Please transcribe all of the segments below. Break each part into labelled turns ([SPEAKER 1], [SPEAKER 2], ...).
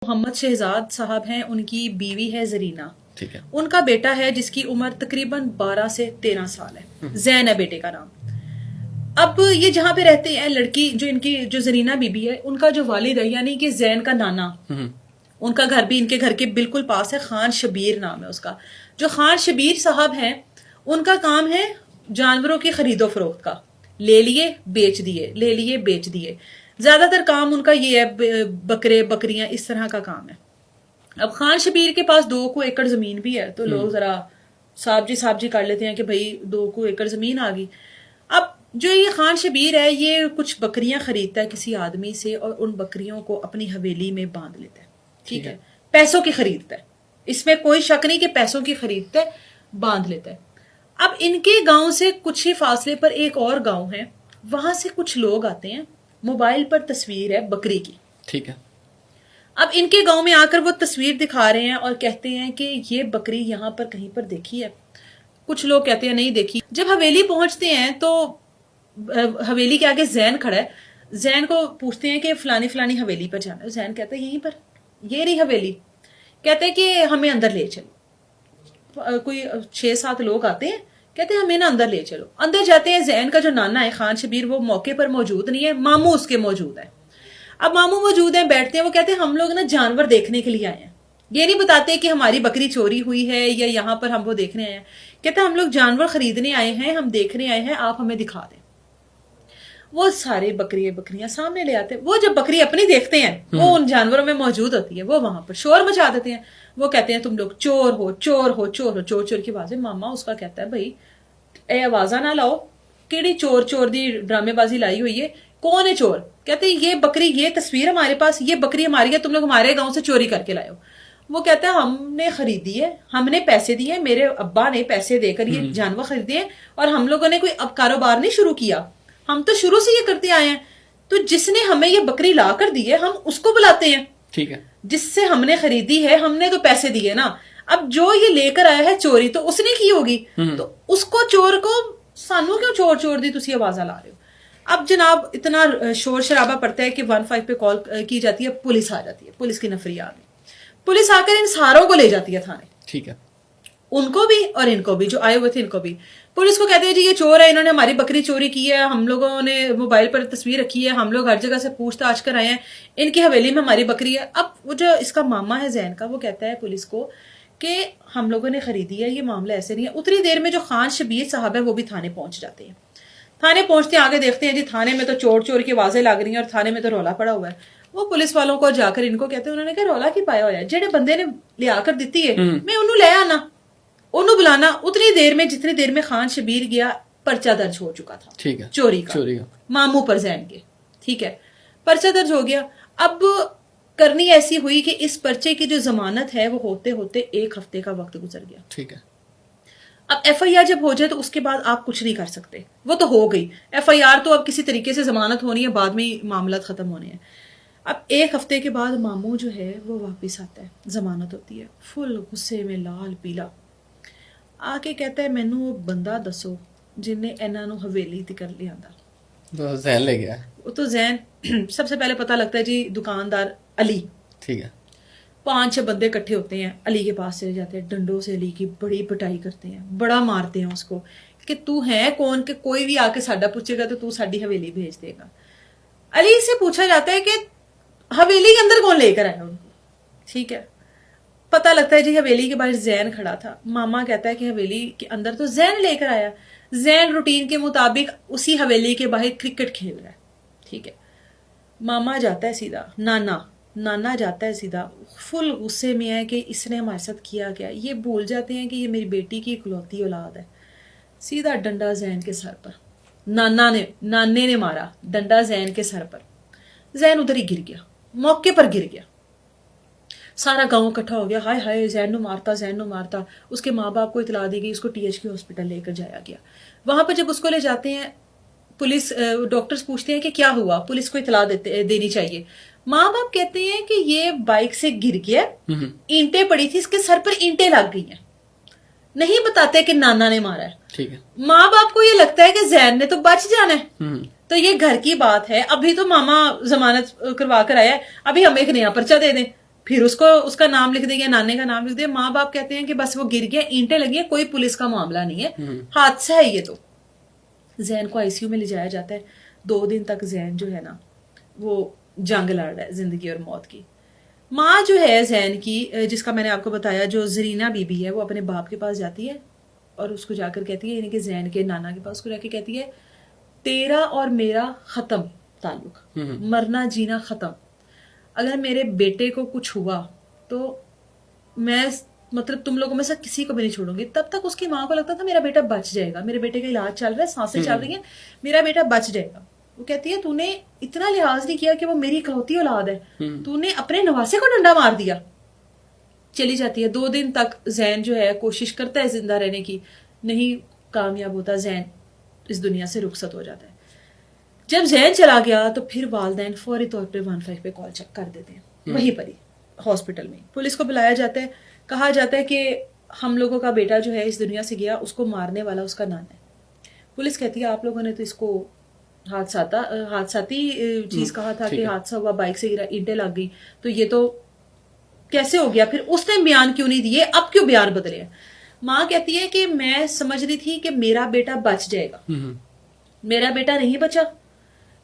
[SPEAKER 1] मोहम्मद शहजाद साहब हैं, उनकी बीवी है जरीना,
[SPEAKER 2] ठीक है।
[SPEAKER 1] उनका बेटा है जिसकी उम्र तकरीबन 12 से 13 साल है, जैन है बेटे का नाम। अब ये जहाँ पे रहते हैं, लड़की जो इनकी जो जरीना बीबी है, उनका जो वालिद है यानी कि जैन का नाना, उनका घर भी इनके घर के बिल्कुल पास है। खान शबीर नाम है उसका। जो खान शबीर साहब हैं, उनका काम है जानवरों की खरीदो फरोख्त का, ले लिए बेच दिए, ले लिए बेच दिए। ज्यादातर काम उनका ये है, बकरे बकरियां इस तरह का काम है। अब खान शबीर के पास 2 एकड़ जमीन भी है, तो लोग जरा साहब जी कर लेते हैं कि भाई 2 एकड़ जमीन आ गई। अब जो ये खान शबीर है, ये कुछ बकरियां खरीदता है किसी आदमी से और उन बकरियों को अपनी हवेली में बांध लेता है, ठीक है। पैसों की खरीदता है, इसमें कोई शक नहीं कि पैसों की खरीदता है, बांध लेता है। अब इनके गांव से कुछ ही फासले पर एक और गांव है, वहां से कुछ लोग आते हैं, मोबाइल पर तस्वीर है बकरी की,
[SPEAKER 2] ठीक है।
[SPEAKER 1] अब इनके गांव में आकर वो तस्वीर दिखा रहे हैं और कहते हैं कि ये बकरी यहाँ पर कहीं पर देखी है। कुछ लोग कहते हैं नहीं देखी। जब हवेली पहुंचते हैं तो हवेली के आगे जैन खड़ा है। जैन को पूछते हैं कि फलानी फलानी हवेली पर जाना है। जैन कहता है यहीं पर, ये रही हवेली। कहते हैं कि हमें अंदर ले चलो। कोई 6-7 लोग आते हैं, कहते हैं हमें ना अंदर ले चलो। अंदर जाते हैं। जैन का जो नाना है खान शबीर, वो मौके पर मौजूद नहीं है, मामू उसके मौजूद है। अब मामू मौजूद हैं, बैठते हैं। वो कहते हैं हम लोग ना जानवर देखने के लिए आए हैं, ये नहीं बताते कि हमारी बकरी चोरी हुई है या यहाँ पर हम वो देखने आए हैं। कहते हैं हम लोग जानवर खरीदने आए हैं, हम देखने आए हैं, आप हमें दिखा दें। वो सारे बकरियां सामने ले आते हैं। वो जब बकरी अपनी देखते हैं, वो उन जानवरों में मौजूद होती है, वो वहां पर शोर मचा देते हैं। वो कहते हैं तुम लोग चोर हो, चोर हो, चोर हो। चोर चोर की आवाजें। मामा उसका कहता है भाई ए आवाजा ना लाओ, केड़ी चोर चोर दी ड्रामेबाजी लाई हुई है, कौन है चोर? कहते हैं ये बकरी, ये तस्वीर हमारे पास, ये बकरी हमारी है, तुम लोग हमारे गांव से चोरी करके लाए हो। वो कहता है हमने खरीदी है, हमने पैसे दिए, मेरे अब्बा ने पैसे देकर ये जानवर खरीदे और हम लोगों ने कोई अब कारोबार नहीं शुरू किया, हम तो शुरू से ये करते आए हैं। तो जिसने हमें ये बकरी ला कर दी है, हम उसको बुलाते हैं, ठीक है। जिससे हमने खरीदी है, हमने तो पैसे दिए ना। अब जो ये लेकर आया है चोरी तो उसने की होगी, तो उसको चोर को सानू क्यों चोर चोर दी तुसी आवाजा ला रहे हो। अब जनाब इतना शोर शराबा पड़ता है कि 15 पे कॉल की जाती है, पुलिस आ जाती है, पुलिस की नफरी आ गई। पुलिस आकर इन सारों को ले जाती है थाने, ठीक है। उनको भी और इनको भी, जो आए हुए थे इनको भी। पुलिस को कहते हैं जी ये चोर है, इन्होंने हमारी बकरी चोरी की है, हम लोगों ने मोबाइल पर तस्वीर रखी है, हम लोग हर जगह से पूछताछ कर आए हैं, इनकी हवेली में हमारी बकरी है। अब वो जो इसका मामा है जैन का, वो कहता है पुलिस को कि हम लोगों ने खरीदी है, ये मामला ऐसे नहीं है। उतनी देर में जो खान शबीर साहब है वो भी थाने पहुंच जाते हैं। थाने पहुंचते आगे देखते हैं जी थाने में तो चोर चोर की आवाजें लग रही हैं और थाने में तो रौला पड़ा हुआ है। वो पुलिस वालों को जाकर इनको कहते हैं, उन्होंने कहा रौला की पाया हुआ, जेडे बंदे ने लिया कर दी है, मैं उन्हों ले आना, उन्हों बुलाना। उतनी देर में, जितनी देर में खान शबीर गया, पर्चा दर्ज हो चुका था, ठीक है, चोरी का मामू पर जैन के, ठीक है। पर्चा दर्ज हो गया। अब करनी ऐसी हुई कि इस पर्चे की जो जमानत है वो होते होते 1 हफ्ते का वक्त गुजर गया, ठीक है। अब FIR जब हो जाए तो उसके बाद आप कुछ नहीं कर सकते, वो तो हो गई FIR, तो अब किसी तरीके से जमानत होनी है, बाद में मामला खत्म होने हैं। अब 1 हफ्ते के बाद मामू जो है वो वापस आता है, जमानत होती है, फुल गुस्से में लाल पीला आके कहता है मैनू वो बंदा दसो जिन्हें इन्हां नूं हवेली तिकर लियांदा।
[SPEAKER 2] तो जैन ले गया।
[SPEAKER 1] वो तो जैन सबसे पहले पता लगता है जी दुकानदार अली, ठीक है। 5-6 बंदे इकट्ठे होते हैं, अली के पास चले जाते हैं, डंडों से अली की बड़ी पिटाई करते हैं, बड़ा मारते हैं उसको कि तू है कौन कि कोई भी आके साडा पूछेगा तो तू साडी हवेली भेज देगा। अली से पूछा जाता है कि हवेली के अंदर कौन लेकर आया उनको, ठीक है। पता लगता है जी हवेली के बाहर जैन खड़ा था। मामा कहता है कि हवेली के अंदर तो जैन लेकर आया। जैन रूटीन के मुताबिक उसी हवेली के बाहर क्रिकेट खेल रहा है, ठीक है। मामा जाता है सीधा, नाना जाता है सीधा, फुल गुस्से में है कि इसने हमारे साथ किया क्या। ये भूल जाते हैं कि ये मेरी बेटी की इकलौती औलाद है। सीधा डंडा जैन के सर पर, नाने ने मारा डंडा जैन के सर पर। जैन उधर ही गिर गया, मौके पर गिर गया। सारा गांव इकट्ठा हो गया, हाय हाय जैन नु मारता, जैन नु मारता। उसके माँ बाप को इतला दी गई, उसको THQ हॉस्पिटल लेकर जाया गया। वहां पर जब उसको ले जाते हैं, पुलिस डॉक्टर्स पूछते हैं कि क्या हुआ, पुलिस को इतला देनी चाहिए। माँ बाप कहते हैं कि ये बाइक से गिर गया, ईंटें पड़ी थी, इसके सर पर ईंटें लग गई हैं। नहीं बताते कि नाना ने मारा है, ठीक है। माँ बाप को ये लगता है कि जैन ने तो बच जाना है, तो ये घर की बात है, अभी तो मामा जमानत करवा कर आया है, अभी हम एक नया पर्चा दे दें, پھر اس کو اس کا نام لکھ دیں یا نانے کا نام لکھ دیں. ماں باپ کہتے ہیں کہ بس وہ گر گیا, اینٹیں لگی ہیں, کوئی پولیس کا معاملہ نہیں ہے, حادثہ ہے یہ. تو زین کو آئی سی یو میں لے جایا جاتا ہے. 2 دن تک زین جو ہے نا وہ جنگ لڑ رہا ہے زندگی اور موت کی. ماں جو ہے زین کی, جس کا میں نے آپ کو بتایا جو زرینہ بی بی ہے, وہ اپنے باپ کے پاس جاتی ہے اور اس کو جا کر کہتی ہے, یعنی کہ زین کے نانا کے پاس کو جا کے کہتی ہے تیرا اور میرا ختم تعلق, مرنا جینا ختم. اگر میرے بیٹے کو کچھ ہوا تو میں مطلب تم لوگوں میں سے کسی کو بھی نہیں چھوڑوں گی. تب تک اس کی ماں کو لگتا تھا میرا بیٹا بچ جائے گا, میرے بیٹے کا علاج چل رہا ہے, سانسیں چل رہی ہیں, میرا بیٹا بچ جائے گا. وہ کہتی ہے تو نے اتنا لحاظ نہیں کیا کہ وہ میری اکلوتی اولاد ہے, تو نے اپنے نواسے کو ڈنڈا مار دیا. چلی جاتی ہے. 2 دن تک زین جو ہے کوشش کرتا ہے زندہ رہنے کی, نہیں کامیاب ہوتا. زین اس دنیا سے رخصت ہو جاتا ہے. جب زین چلا گیا تو پھر والدین فوری طور پہ 15 پہ کال چیک کر دیتے ہیں, وہیں پر ہی ہاسپٹل میں. پولیس کو بلایا جاتا ہے, کہا جاتا ہے کہ ہم لوگوں کا بیٹا جو ہے اس دنیا سے گیا, اس کو مارنے والا اس کا نانا ہے. پولیس کہتی ہے آپ لوگوں نے تو اس کو حادثاتی چیز کہا تھا کہ حادثہ ہوا, بائک سے گرا, اینٹیں لگ گئی, تو یہ تو کیسے ہو گیا؟ پھر اس نے بیان کیوں نہیں دیے, اب کیوں بیان بدلے ہیں؟ ماں کہتی ہے کہ میں سمجھ رہی تھی کہ میرا بیٹا بچ جائے گا, میرا بیٹا نہیں بچا.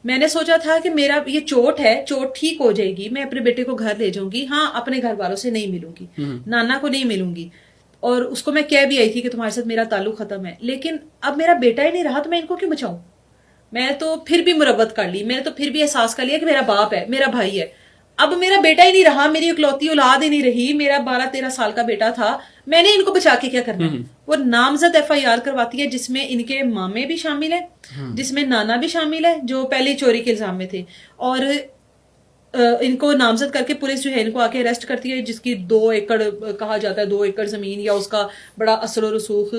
[SPEAKER 1] میں نے سوچا تھا کہ میرا یہ چوٹ ہے, چوٹ ٹھیک ہو جائے گی, میں اپنے بیٹے کو گھر لے جاؤں گی, ہاں اپنے گھر والوں سے نہیں ملوں گی, نانا کو نہیں ملوں گی, اور اس کو میں کہہ بھی آئی تھی کہ تمہارے ساتھ میرا تعلق ختم ہے, لیکن اب میرا بیٹا ہی نہیں رہا تو میں ان کو کیوں بچاؤں. میں تو پھر بھی مربت کر لی, میں نے تو پھر بھی احساس کر لیا کہ میرا باپ ہے, میرا بھائی ہے, اب میرا بیٹا ہی نہیں رہا, میری اکلوتی اولاد ہی نہیں رہی, میرا 12-13 سال کا بیٹا تھا, میں نے ان کو بچا کے کیا کرنا. وہ نامزد FIR کرواتی ہے جس میں ان کے مامے بھی شامل ہیں, جس میں نانا بھی شامل ہے جو پہلے چوری کے الزام میں تھے, اور ان کو نامزد کر کے پولیس جو ہے ان کو آ کے اریسٹ کرتی ہے, جس کی 2 ایکڑ کہا جاتا ہے 2 ایکڑ زمین یا اس کا بڑا اثر و رسوخ.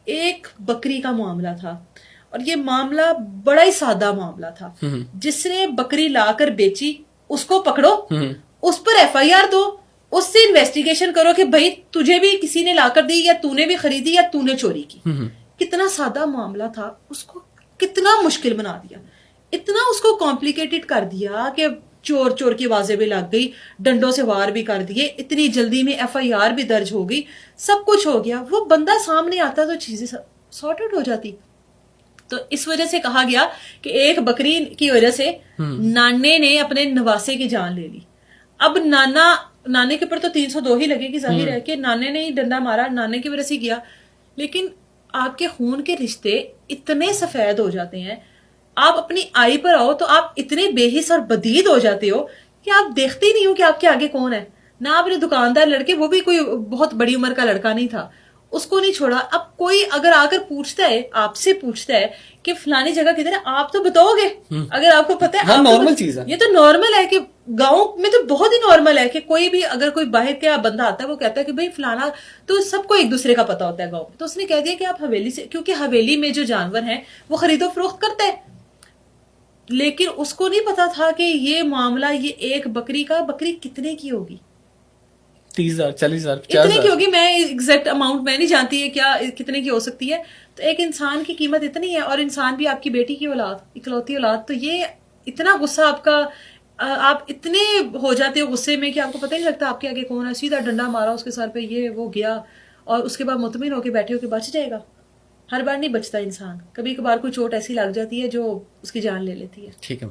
[SPEAKER 1] ایک بکری کا معاملہ تھا, اور یہ معاملہ بڑا ہی سادہ معاملہ تھا. جس نے بکری لا کر بیچی اس کو پکڑو, اس پر FIR دو, اس سے انویسٹیگیشن کرو کہ بھائی تجھے بھی کسی نے لا کر دی, یا تو نے بھی خریدی, یا تو نے چوری کی. کتنا سادہ معاملہ تھا, اس کو کتنا مشکل بنا دیا, اتنا اس کو کمپلیکیٹڈ کر دیا کہ چور چور کی آوازیں بھی لگ گئی, ڈنڈوں سے وار بھی کر دیے, اتنی جلدی میں FIR بھی درج ہو گئی, سب کچھ ہو گیا. وہ بندہ سامنے آتا تو چیزیں سارٹڈ ہو جاتی. تو اس وجہ سے کہا گیا کہ ایک بکری کی وجہ سے نانے نے اپنے نواسے کی جان لے لی. اب نانے کے اوپر تو 302 ہی لگے گی, ظاہر ہے کہ نانے نے ہی ڈنڈا مارا, نانے کی وجہ سے گیا. لیکن آپ کے خون کے رشتے اتنے سفید ہو جاتے ہیں, آپ اپنی آئی پر آؤ تو آپ اتنے بے حس اور بدید ہو جاتے ہو کہ آپ دیکھتے ہی نہیں ہو کہ آپ کے آگے کون ہے. نہ آپ نے دکاندار لڑکے, وہ بھی کوئی بہت بڑی عمر کا لڑکا نہیں تھا, اس کو نہیں چھوڑا. اب کوئی اگر آ کر پوچھتا ہے, آپ سے پوچھتا ہے کہ فلانی جگہ کدھر ہے, آپ تو بتاؤ گے اگر آپ کو پتا ہے.
[SPEAKER 2] نارمل چیز ہے,
[SPEAKER 1] یہ تو نارمل ہے کہ گاؤں میں تو بہت ہی نارمل ہے کہ کوئی بھی اگر کوئی باہر کا بندہ آتا ہے وہ کہتا ہے کہ بھائی فلانا, تو سب کو ایک دوسرے کا پتا ہوتا ہے گاؤں میں. تو اس نے کہہ دیا کہ آپ حویلی سے, کیونکہ حویلی میں جو جانور ہیں وہ خرید و فروخت کرتے ہیں, لیکن اس کو نہیں پتا تھا کہ یہ معاملہ, یہ ایک بکری کا, بکری کتنے کی ہوگی,
[SPEAKER 2] 30,000 40,000
[SPEAKER 1] اتنے کی ہوگی, میں ایگزیکٹ اماؤنٹ میں نہیں جانتی ہے کیا کتنے کی ہو سکتی ہے. تو ایک انسان کی قیمت اتنی ہے, اور انسان بھی آپ کی بیٹی کی اولاد, اکلوتی اولاد. تو یہ اتنا غصہ آپ کا, آپ اتنے ہو جاتے ہو غصے میں کہ آپ کو پتہ ہی نہیں لگتا آپ کے آگے کون ہے. سیدھا ڈنڈا مارا اس کے سر پہ, یہ وہ گیا, اور اس کے بعد مطمئن ہو کے بیٹھے ہو کہ بچ جائے گا. ہر بار نہیں بچتا انسان, کبھی کبھار کوئی چوٹ ایسی لگ جاتی ہے جو اس کی جان لے لیتی ہے.
[SPEAKER 2] ٹھیک ہے.